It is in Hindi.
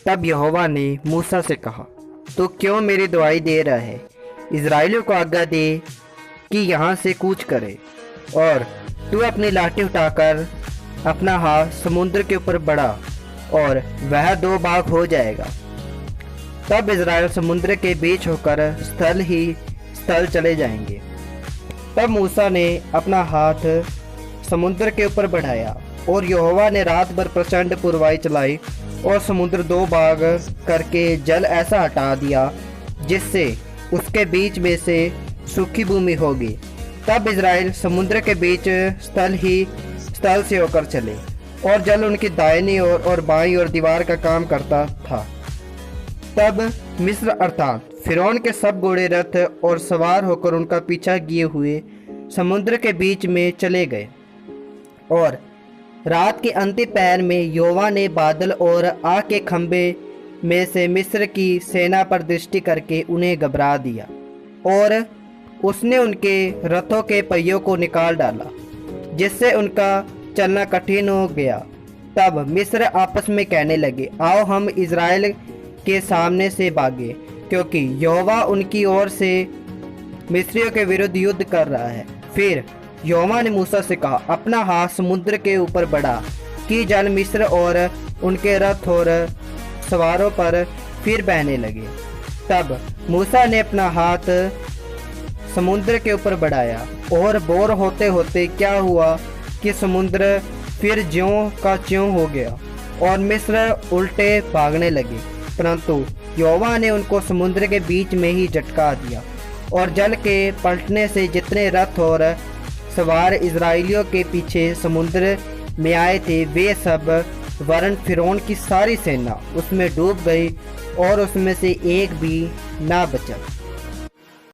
तब यहोवा ने मूसा से कहा, तो क्यों मेरी दुआई दे रहा है? इज़राइलियों को आज्ञा दे कि यहाँ से कूच करे, और तू अपनी लाठी उठाकर अपना हाथ समुद्र के ऊपर बढ़ा और वह 2 भाग हो जाएगा। तब इज़राइल समुद्र के बीच होकर स्थल चले जाएंगे। तब मूसा ने अपना हाथ समुद्र के ऊपर बढ़ाया और यहोवा ने रात भर प्रचंड पुरवाई चलाई और समुद्र 2 भाग करके जल ऐसा हटा दिया जिससे उसके बीच में से सूखी भूमि होगी। तब इज़राइल समुद्र के बीच स्थल से होकर चले और जल उनकी दाहिनी ओर और बाईं ओर दीवार का काम करता था। तब मिस्र अर्थात फिरौन के सब घोड़े रथ और सवार होकर उनका पीछा किए हुए समुद्र के बीच में चले गए। और रात के अंतिम पहर में यहोवा ने बादल और आग के खंभे में से मिस्र की सेना पर दृष्टि करके उन्हें घबरा दिया और उसने उनके रथों के पहियों को निकाल डाला, जिससे उनका चलना कठिन हो गया। तब मिस्र आपस में कहने लगे, आओ हम इज़राइल के सामने से भागे, क्योंकि यहोवा उनकी ओर से मिस्रियों के विरुद्ध युद्ध कर रहा है। फिर यहोवा ने मूसा से कहा, अपना हाथ समुद्र के ऊपर बढ़ा कि जल मिस्र और उनके रथ और सवारों पर फिर बहने लगे। तब मूसा ने अपना हाथ समुद्र के ऊपर बढ़ाया और बोर होते होते क्या हुआ कि समुद्र फिर ज्यों का त्यों हो गया और मिस्र उल्टे भागने लगे। परंतु यहोवा ने उनको समुद्र के बीच में ही झटका दिया और जल के पलटने से जितने रथ और सवार इज़राइलियों के पीछे समुद्र में आए थे वे सब वरन फिरौन की सारी सेना उसमें डूब गई और उसमें से एक भी ना बचा।